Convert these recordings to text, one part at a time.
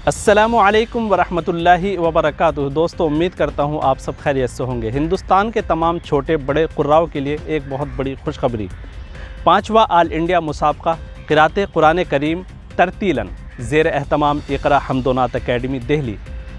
السلام علیکم ورحمۃ اللہ وبرکاتہ۔ دوستو، امید کرتا ہوں آپ سب خیریت سے ہوں گے۔ ہندوستان کے تمام چھوٹے بڑے قراءوں کے لیے ایک بہت بڑی خوشخبری۔ 5واں آل انڈیا مسابقہ قراءت قرآن کریم ترتیلاً زیر اہتمام اقرا حمد و نعت اکیڈمی دہلی۔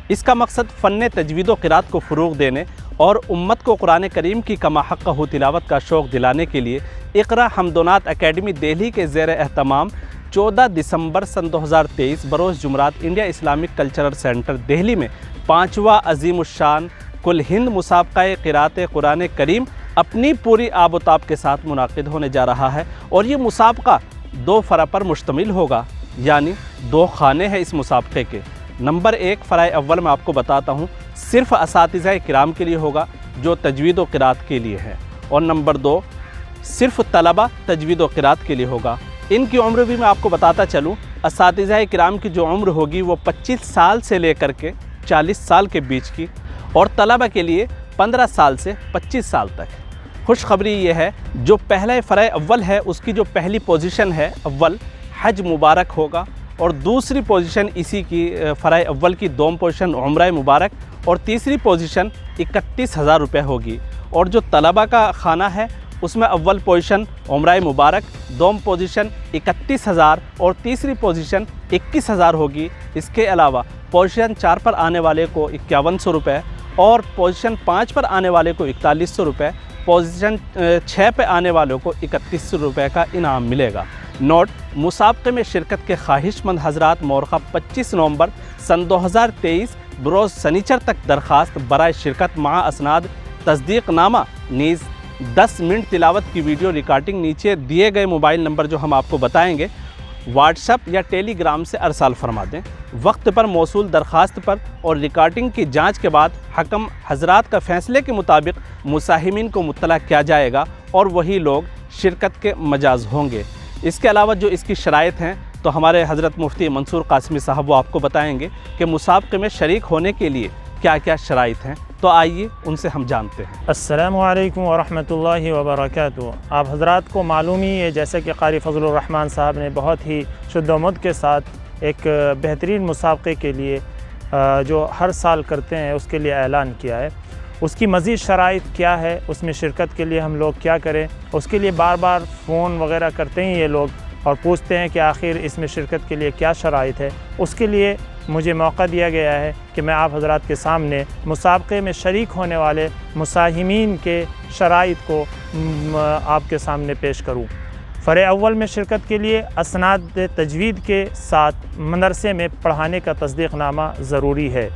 اس کا مقصد فن تجوید و قراءت کو فروغ دینے اور امت کو قرآن کریم کی کما حق تلاوت کا شوق دلانے کے لیے اقرا حمد و نعت اکیڈمی دہلی کے زیر اہتمام 14 دسمبر سن 2023 بروز جمعرات India Islamic cultural centre Delhi میں 5واں عظیم الشان کل ہند مسابقہ قراءت قرآن کریم اپنی پوری آب و تاب کے ساتھ منعقد ہونے جا رہا ہے، اور یہ مسابقہ 2 فرع پر مشتمل ہوگا، یعنی 2 خانے ہیں اس مسابقے کے۔ نمبر 1 فرع اول میں آپ کو بتاتا ہوں، صرف اساتذہ کرام کے لیے ہوگا جو تجوید و قراءت کے لیے ہے، اور نمبر 2 صرف طلبہ تجوید و قراءت کے لیے ہوگا۔ ان کی عمر بھی میں آپ کو بتاتا چلوں، اساتذہ کرام کی جو عمر ہوگی وہ 25 سال سے لے کر کے 40 سال کے بیچ کی، اور طلبہ کے لیے 15 سال سے 25 سال تک۔ خوشخبری یہ ہے، جو پہلا فرع اول ہے اس کی جو پہلی پوزیشن ہے اول، حج مبارک ہوگا، اور دوسری پوزیشن اسی کی فرع اول کی دوم پوزیشن عمرہ مبارک، اور تیسری پوزیشن 31,000 روپے ہوگی۔ اور جو طلبہ کا خانہ ہے اس میں اول پوزیشن عمرہ مبارک، دوم پوزیشن 31,000 اور تیسری پوزیشن 21,000 ہوگی۔ اس کے علاوہ پوزیشن 4 پر آنے والے کو 5100 روپے، اور پوزیشن 5 پر آنے والے کو 4100 روپے، پوزیشن 6 پہ آنے والوں کو 3100 روپے کا انعام ملے گا۔ نوٹ: مسابقے میں شرکت کے خواہش مند حضرات مورخہ 25 نومبر سن 2023 بروز سنیچر تک درخواست برائے شرکت مع اسناد تصدیق نامہ نیز 10 منٹ تلاوت کی ویڈیو ریکارڈنگ نیچے دیے گئے موبائل نمبر جو ہم آپ کو بتائیں گے واٹس ایپ یا ٹیلی گرام سے ارسال فرما دیں۔ وقت پر موصول درخواست پر اور ریکارڈنگ کی جانچ کے بعد حکم حضرات کا فیصلے کے مطابق مساہمین کو مطلع کیا جائے گا، اور وہی لوگ شرکت کے مجاز ہوں گے۔ اس کے علاوہ جو اس کی شرائط ہیں تو ہمارے حضرت مفتی منصور قاسمی صاحب وہ آپ کو بتائیں گے کہ مسابقے میں شریک ہونے کے لیے کیا کیا شرائط ہیں، تو آئیے ان سے ہم جانتے ہیں۔ السلام علیکم ورحمۃ اللہ وبرکاتہ۔ آپ حضرات کو معلوم ہی ہے، جیسے کہ قاری فضل الرحمن صاحب نے بہت ہی شد و مد کے ساتھ ایک بہترین مسابقے کے لیے جو ہر سال کرتے ہیں اس کے لیے اعلان کیا ہے۔ اس کی مزید شرائط کیا ہے، اس میں شرکت کے لیے ہم لوگ کیا کریں، اس کے لیے بار بار فون وغیرہ کرتے ہیں یہ لوگ اور پوچھتے ہیں کہ آخر اس میں شرکت کے لیے کیا شرائط ہے۔ اس کے لیے مجھے موقع دیا گیا ہے کہ میں آپ حضرات کے سامنے مسابقے میں شریک ہونے والے مساہمین کے شرائط کو آپ کے سامنے پیش کروں۔ فرع اول میں شرکت کے لیے اسناد تجوید کے ساتھ مدرسے میں پڑھانے کا تصدیق نامہ ضروری ہے۔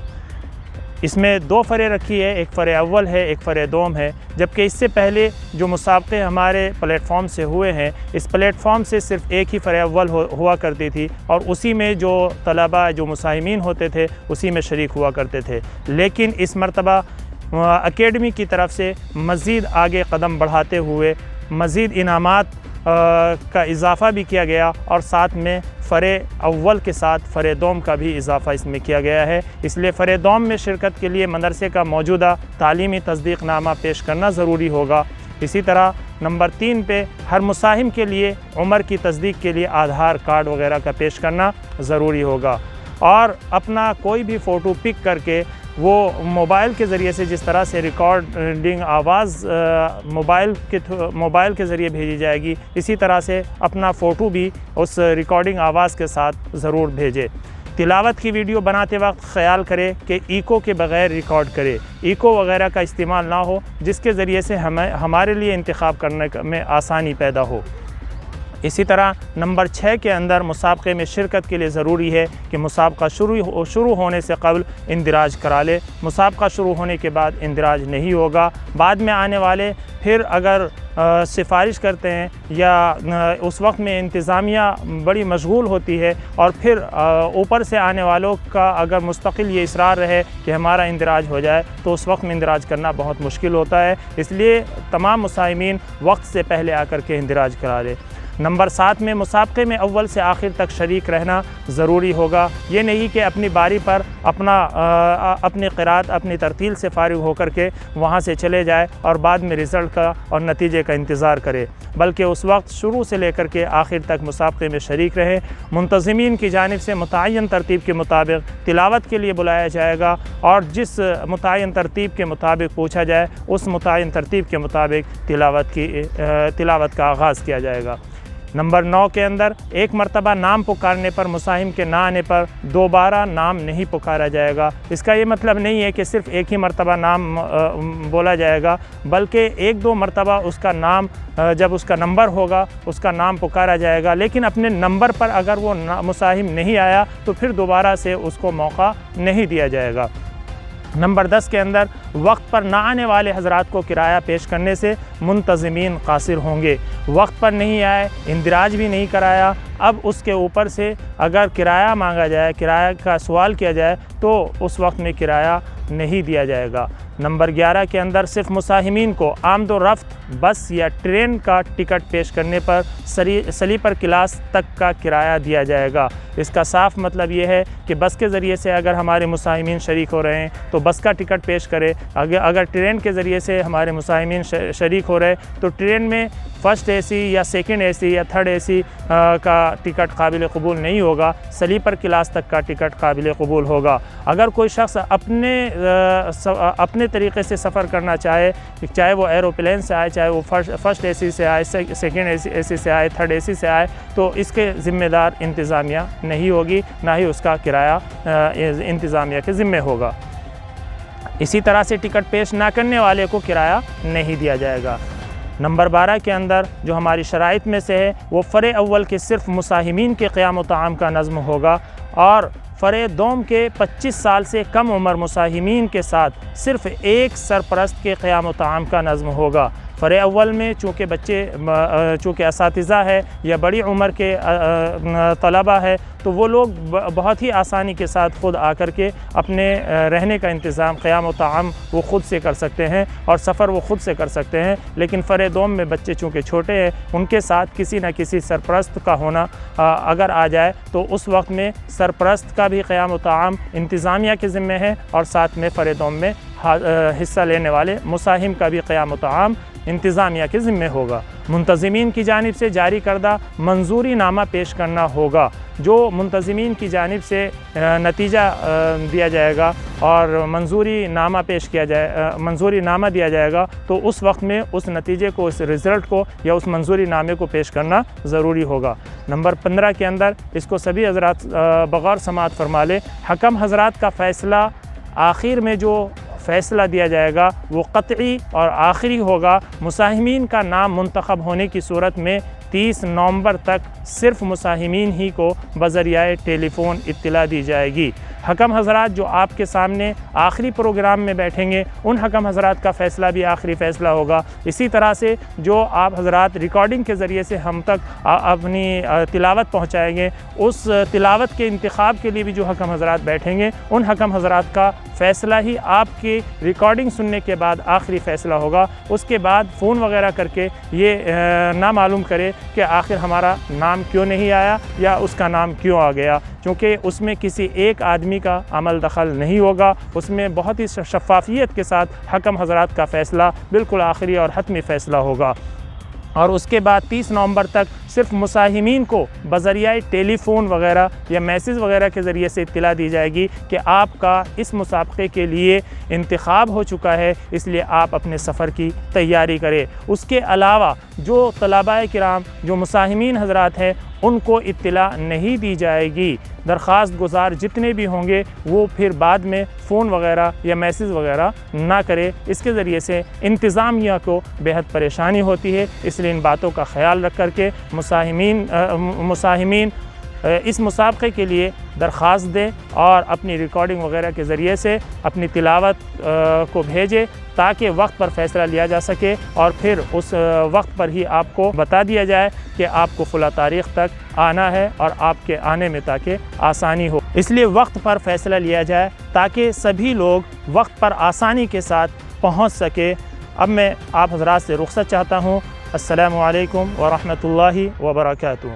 اس میں 2 فرع رکھی ہے، ایک فرع اول ہے، ایک فرع دوم ہے، جبکہ اس سے پہلے جو مسابقے ہمارے پلیٹ فارم سے ہوئے ہیں، اس پلیٹ فارم سے صرف ایک ہی فرع اول ہوا کرتی تھی، اور اسی میں جو طلبہ جو مساہمین ہوتے تھے اسی میں شریک ہوا کرتے تھے۔ لیکن اس مرتبہ اکیڈمی کی طرف سے مزید آگے قدم بڑھاتے ہوئے مزید انعامات کا اضافہ بھی کیا گیا، اور ساتھ میں فرع اول کے ساتھ فرع دوم کا بھی اضافہ اس میں کیا گیا ہے۔ اس لیے فرع دوم میں شرکت کے لیے مدرسے کا موجودہ تعلیمی تصدیق نامہ پیش کرنا ضروری ہوگا۔ اسی طرح نمبر 3 پہ ہر مساہم کے لیے عمر کی تصدیق کے لیے آدھار کارڈ وغیرہ کا پیش کرنا ضروری ہوگا، اور اپنا کوئی بھی فوٹو پک کر کے وہ موبائل کے ذریعے سے، جس طرح سے ریکارڈنگ آواز موبائل کے ذریعے بھیجی جائے گی، اسی طرح سے اپنا فوٹو بھی اس ریکارڈنگ آواز کے ساتھ ضرور بھیجے۔ تلاوت کی ویڈیو بناتے وقت خیال کرے کہ ایکو کے بغیر ریکارڈ کرے، ایکو وغیرہ کا استعمال نہ ہو، جس کے ذریعے سے ہمارے لیے انتخاب کرنے میں آسانی پیدا ہو۔ اسی طرح نمبر 6 کے اندر مسابقے میں شرکت کے لیے ضروری ہے کہ مسابقہ شروع ہونے سے قبل اندراج کرا لے۔ مسابقہ شروع ہونے کے بعد اندراج نہیں ہوگا۔ بعد میں آنے والے پھر اگر سفارش کرتے ہیں یا اس وقت میں انتظامیہ بڑی مشغول ہوتی ہے، اور پھر اوپر سے آنے والوں کا اگر مستقل یہ اصرار رہے کہ ہمارا اندراج ہو جائے، تو اس وقت میں اندراج کرنا بہت مشکل ہوتا ہے۔ اس لیے تمام مساہمین وقت سے پہلے آ کر کے اندراج کرا لے۔ نمبر 7 میں مسابقے میں اول سے آخر تک شریک رہنا ضروری ہوگا۔ یہ نہیں کہ اپنی باری پر اپنی قرات اپنی ترتیل سے فارغ ہو کر کے وہاں سے چلے جائے اور بعد میں رزلٹ کا اور نتیجے کا انتظار کرے، بلکہ اس وقت شروع سے لے کر کے آخر تک مسابقے میں شریک رہے۔ منتظمین کی جانب سے متعین ترتیب کے مطابق تلاوت کے لیے بلایا جائے گا، اور جس متعین ترتیب کے مطابق پوچھا جائے اس متعین ترتیب کے مطابق تلاوت کا آغاز کیا جائے گا۔ نمبر 9 کے اندر ایک مرتبہ نام پکارنے پر مساہم کے نہ آنے پر دوبارہ نام نہیں پکارا جائے گا۔ اس کا یہ مطلب نہیں ہے کہ صرف ایک ہی مرتبہ نام بولا جائے گا، بلکہ 1-2 مرتبہ اس کا نام جب اس کا نمبر ہوگا اس کا نام پکارا جائے گا، لیکن اپنے نمبر پر اگر وہ مساہم نہیں آیا تو پھر دوبارہ سے اس کو موقع نہیں دیا جائے گا۔ نمبر 10 کے اندر وقت پر نہ آنے والے حضرات کو کرایہ پیش کرنے سے منتظمین قاصر ہوں گے۔ وقت پر نہیں آئے، اندراج بھی نہیں کرایا، اب اس کے اوپر سے اگر کرایہ مانگا جائے، کرایہ کا سوال کیا جائے تو اس وقت میں کرایہ نہیں دیا جائے گا۔ نمبر 11 کے اندر صرف مساہمین کو آمد و رفت بس یا ٹرین کا ٹکٹ پیش کرنے پر سلیپر کلاس تک کا کرایہ دیا جائے گا۔ اس کا صاف مطلب یہ ہے کہ بس کے ذریعے سے اگر ہمارے مساہمین شریک ہو رہے ہیں تو بس کا ٹکٹ پیش کرے، اگر ٹرین کے ذریعے سے ہمارے مساہمین شریک ہو رہے تو ٹرین میں فرسٹ اے سی یا سیکنڈ اے سی یا تھرڈ اے سی کا ٹکٹ قابل قبول نہیں ہوگا، سلیپر کلاس تک کا ٹکٹ قابل قبول ہوگا۔ اگر کوئی شخص اپنے طریقے سے سفر کرنا چاہے وہ ایروپلین سے آئے، چاہے وہ فرسٹ اے سی سے آئے، سیکنڈ اے سی سے آئے، تھرڈ اے سی سے آئے، تو اس کے ذمہ دار انتظامیہ نہیں ہوگی، نہ ہی اس کا کرایہ انتظامیہ کے ذمہ ہوگا۔ اسی طرح سے ٹکٹ پیش نہ کرنے والے کو کرایہ نہیں دیا جائے گا۔ نمبر 12 کے اندر جو ہماری شرائط میں سے ہے وہ فرع اول کے صرف مساہمین کے قیام و طعام کا نظم ہوگا، اور فرع دوم کے 25 سال سے کم عمر مساہمین کے ساتھ صرف ایک سرپرست کے قیام و طعام کا نظم ہوگا۔ فرع اول میں چونکہ اساتذہ ہے یا بڑی عمر کے طلبہ ہے تو وہ لوگ بہت ہی آسانی کے ساتھ خود آ کر کے اپنے رہنے کا انتظام، قیام و طعام وہ خود سے کر سکتے ہیں اور سفر وہ خود سے کر سکتے ہیں، لیکن فرع دوم میں بچے چونکہ چھوٹے ہیں ان کے ساتھ کسی نہ کسی سرپرست کا ہونا اگر آ جائے تو اس وقت میں سرپرست کا بھی قیام و طعام انتظامیہ کے ذمہ ہے، اور ساتھ میں فرع دوم میں حصہ لینے والے مساہم کا بھی قیام و طعام انتظامیہ کے ذمہ ہوگا۔ منتظمین کی جانب سے جاری کردہ منظوری نامہ پیش کرنا ہوگا۔ جو منتظمین کی جانب سے نتیجہ دیا جائے گا اور منظوری نامہ دیا جائے گا تو اس وقت میں اس نتیجے کو، اس رزلٹ کو یا اس منظوری نامے کو پیش کرنا ضروری ہوگا۔ نمبر 15 کے اندر اس کو سبھی حضرات بغور سماعت فرما لے، حکم حضرات کا فیصلہ آخر میں جو فیصلہ دیا جائے گا وہ قطعی اور آخری ہوگا۔ مساہمین کا نام منتخب ہونے کی صورت میں 30 نومبر تک صرف مساہمین ہی کو بذریعہ ٹیلی فون اطلاع دی جائے گی۔ حکم حضرات جو آپ کے سامنے آخری پروگرام میں بیٹھیں گے ان حکم حضرات کا فیصلہ بھی آخری فیصلہ ہوگا۔ اسی طرح سے جو آپ حضرات ریکارڈنگ کے ذریعے سے ہم تک اپنی تلاوت پہنچائیں گے، اس تلاوت کے انتخاب کے لیے بھی جو حکم حضرات بیٹھیں گے ان حکم حضرات کا فیصلہ ہی آپ کی ریکارڈنگ سننے کے بعد آخری فیصلہ ہوگا۔ اس کے بعد فون وغیرہ کر کے یہ نہ معلوم کرے کہ آخر ہمارا نام کیوں نہیں آیا یا اس کا نام کیوں آ گیا، کیونکہ اس میں کسی ایک آدمی کا عمل دخل نہیں ہوگا، اس میں بہت ہی شفافیت کے ساتھ حکم حضرات کا فیصلہ بالکل آخری اور حتمی فیصلہ ہوگا۔ اور اس کے بعد 30 نومبر تک صرف مساہمین کو بذریعہ ٹیلی فون وغیرہ یا میسیج وغیرہ کے ذریعے سے اطلاع دی جائے گی کہ آپ کا اس مسابقے کے لیے انتخاب ہو چکا ہے، اس لیے آپ اپنے سفر کی تیاری کریں۔ اس کے علاوہ جو طلباء کرام جو مساہمین حضرات ہیں ان کو اطلاع نہیں دی جائے گی۔ درخواست گزار جتنے بھی ہوں گے وہ پھر بعد میں فون وغیرہ یا میسیج وغیرہ نہ کرے، اس کے ذریعے سے انتظامیہ کو بہت پریشانی ہوتی ہے۔ اس لیے ان باتوں کا خیال رکھ کر کے مساہمین اس مسابقے کے لیے درخواست دیں اور اپنی ریکارڈنگ وغیرہ کے ذریعے سے اپنی تلاوت کو بھیجے تاکہ وقت پر فیصلہ لیا جا سکے، اور پھر اس وقت پر ہی آپ کو بتا دیا جائے کہ آپ کو فلاں تاریخ تک آنا ہے اور آپ کے آنے میں تاکہ آسانی ہو۔ اس لیے وقت پر فیصلہ لیا جائے تاکہ سبھی لوگ وقت پر آسانی کے ساتھ پہنچ سکے۔ اب میں آپ حضرات سے رخصت چاہتا ہوں۔ السلام علیکم ورحمۃ اللہ وبرکاتہ۔